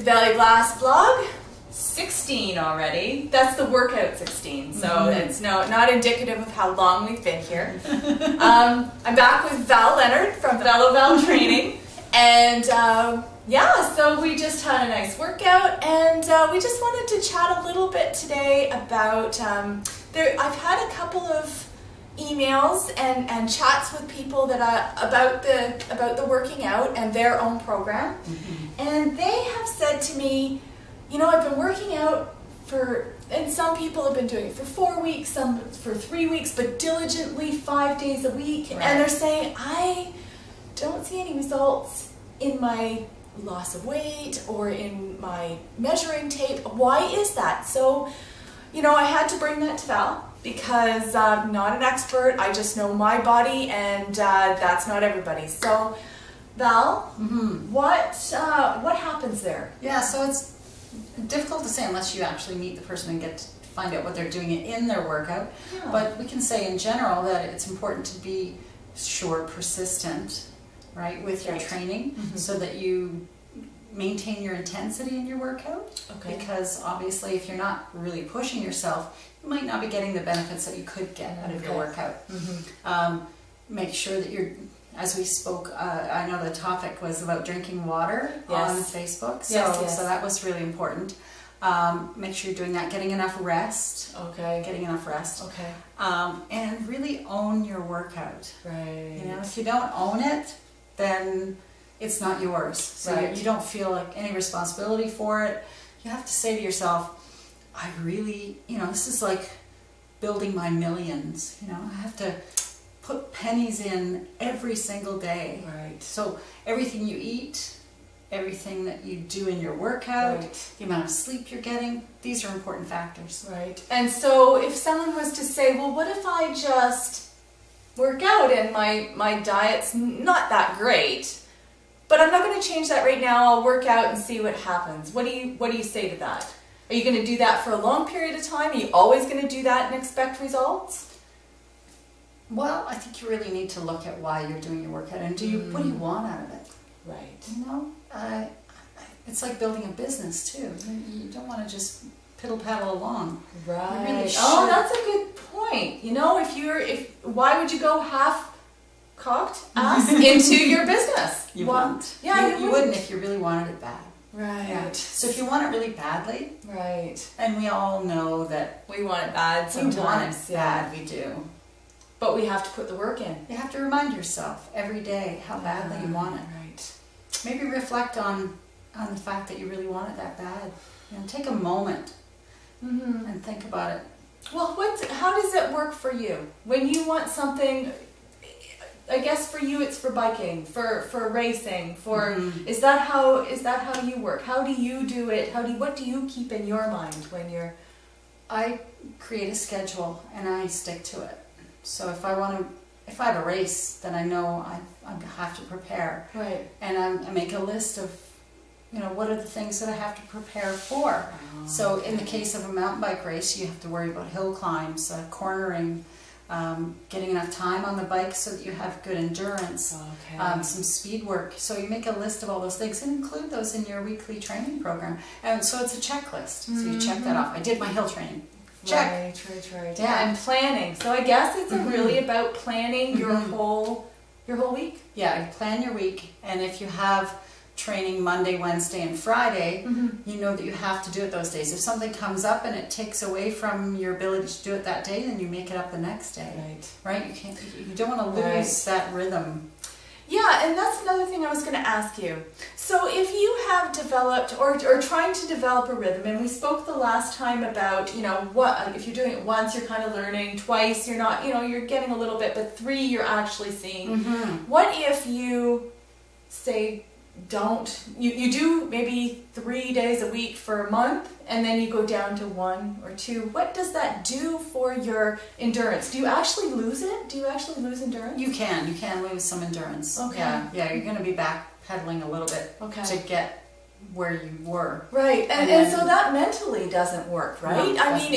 the Valley Blast vlog. 16 already. That's the workout 16, so it's not indicative of how long we've been here. I'm back with Val Leonard from Veloval Training, and yeah, so we just had a nice workout, and we just wanted to chat a little bit today about, I've had a couple of emails and chats with people that about the working out and their own program, and they have said to me, you know, I've been working out and some people have been doing it for 4 weeks, some for 3 weeks, but diligently 5 days a week, right. And they're saying, I don't see any results in my loss of weight or in my measuring tape. Why is that? So, you know, I had to bring that to Val because I'm not an expert. I just know my body, and that's not everybody. So, Val, what happens there? Yeah, so it's difficult to say unless you actually meet the person and get to find out what they're doing in their workout. Yeah. But we can say in general that it's important to be short, persistent, right, with your training, so that you maintain your intensity in your workout. Okay. Because obviously if you're not really pushing yourself, you might not be getting the benefits that you could get out of your workout. Make sure that you're, as we spoke, I know the topic was about drinking water on Facebook, so that was really important. Make sure you're doing that, getting enough rest. Okay. Getting enough rest. Okay. And really own your workout. Right. You know, if you don't own it, then it's not yours. So you don't feel like any responsibility for it. You have to say to yourself, I really, you know, this is like building my millions. You know, I have to put pennies in every single day. Right. So everything you eat, everything that you do in your workout, the amount of sleep you're getting, these are important factors. Right. And so if someone was to say, well, what if I just work out and my diet's not that great, but I'm not going to change that right now, I'll work out and see what happens. What do you say to that? Are you going to do that for a long period of time? Are you always going to do that and expect results? Well, I think you really need to look at why you're doing your workout, and what do you want out of it? Right. You know, it's like building a business too. You don't want to just piddle paddle along. Right. Really Oh, that's a good point. You know, why would you go half cocked ass into your business? You wouldn't. Yeah, you wouldn't if you really wanted it bad. Right. Yeah. So if you want it really badly, right, and we all know that we want it bad sometimes. We want it bad, we do. But we have to put the work in. You have to remind yourself every day how badly you want it. Right. Maybe reflect on the fact that you really want it that bad. You know, take a moment and think about it. Well, how does it work for you? When you want something, I guess for you it's for biking, for racing, is that how you work? How do you do it? What do you keep in your mind when you're... I create a schedule and I stick to it. So if I have a race, then I know I have to prepare. Right. And I make a list of, you know, what are the things that I have to prepare for. Oh, so in the case of a mountain bike race, you have to worry about hill climbs, cornering, getting enough time on the bike so that you have good endurance, some speed work. So you make a list of all those things and include those in your weekly training program. And so it's a checklist. So you check that off. I did my hill training. Check. Right. Yeah, and planning. So I guess it's really about planning your whole week. Yeah, you plan your week, and if you have training Monday, Wednesday, and Friday, you know that you have to do it those days. If something comes up and it takes away from your ability to do it that day, then you make it up the next day. Right. You don't want to lose that rhythm. Yeah, and that's another thing I was going to ask you. So if you have developed or trying to develop a rhythm, and we spoke the last time about, you know, what if you're doing it once, you're kind of learning, twice, you're not, you know, you're getting a little bit, but 3, you're actually seeing. What if you say, you do maybe 3 days a week for a month, and then you go down to 1 or 2. What does that do for your endurance? Do you actually lose it? Do you actually lose endurance? You can lose some endurance. Okay. Yeah, you're going to be backpedaling a little bit to get where you were. Right, and so that mentally doesn't work, right? No, I mean,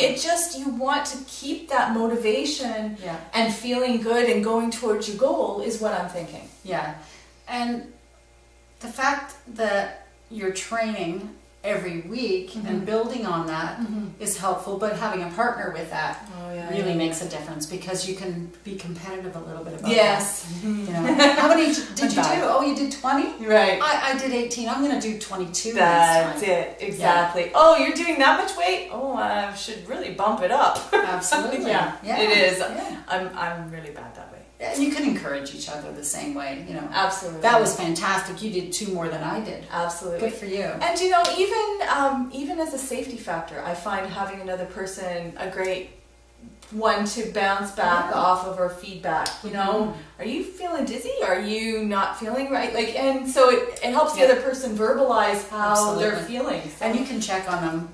you want to keep that motivation and feeling good and going towards your goal is what I'm thinking. Yeah, and the fact that you're training every week and building on that is helpful, but having a partner with that really makes a difference, because you can be competitive a little bit about that. You know, how many did you do? Oh, you did 20? Right. I did 18. I'm going to do 22 That's it. Exactly. Oh, you're doing that much weight? Oh, I should really bump it up. Absolutely. It is. I'm really bad that way. And you can encourage each other the same way, you know. Absolutely. That was fantastic. You did 2 more than I did. Absolutely. Good for you. And you know, even as a safety factor, I find having another person a great one to bounce back off of or feedback. You know, are you feeling dizzy? Are you not feeling right? Like, and so it helps the other person verbalize how they're feeling. So. And you can check on them,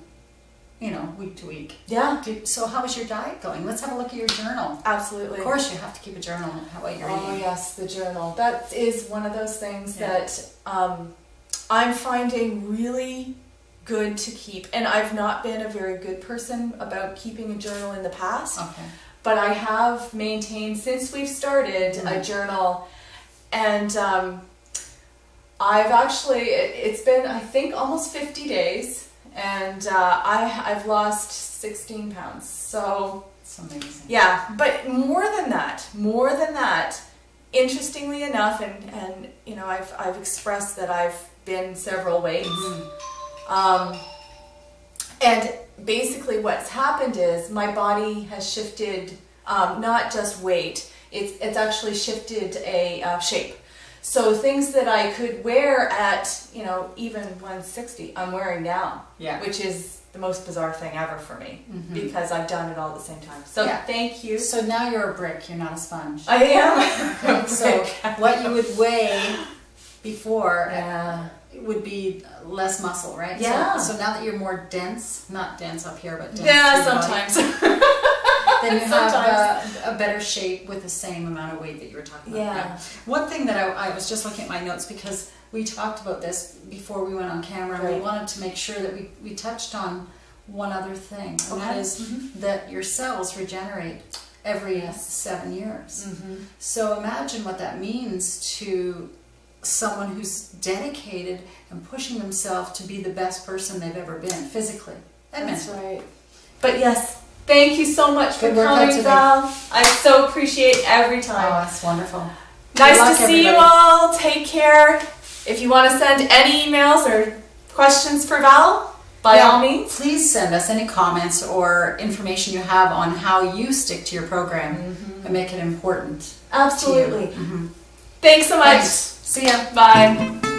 you know, week to week. Yeah. So how is your diet going? Let's have a look at your journal. Absolutely. Of course you have to keep a journal of what you're eating. Oh yes, the journal. That is one of those things that I'm finding really good to keep. And I've not been a very good person about keeping a journal in the past. Okay. But I have maintained, since we've started, a journal. And I've actually, it's been, I think, almost 50 days. And I've lost 16 pounds. So it's amazing. Yeah, but more than that, interestingly enough, and you know, I've expressed that I've been several weights. And basically what's happened is my body has shifted, not just weight, it's actually shifted a shape. So things that I could wear at, you know, even 160, I'm wearing now, which is the most bizarre thing ever for me, because I've done it all at the same time. So thank you. So now you're a brick, you're not a sponge. I am. So what you would weigh before would be less muscle, right? Yeah. So now that you're more dense, not dense up here, but dense sometimes. Then you have a better shape with the same amount of weight that you were talking about. Yeah. One thing that I was just looking at my notes, because we talked about this before we went on camera, and we wanted to make sure that we touched on one other thing, and that is that your cells regenerate every 7 years. So imagine what that means to someone who's dedicated and pushing themselves to be the best person they've ever been, physically and mentally. That's right. But yes, thank you so much for coming, Val. I so appreciate every time. Oh, that's wonderful. Nice to see you all. Take care. If you want to send any emails or questions for Val, by all means. Please send us any comments or information you have on how you stick to your program and make it important. Absolutely. Thanks so much. Thanks. See ya. Bye.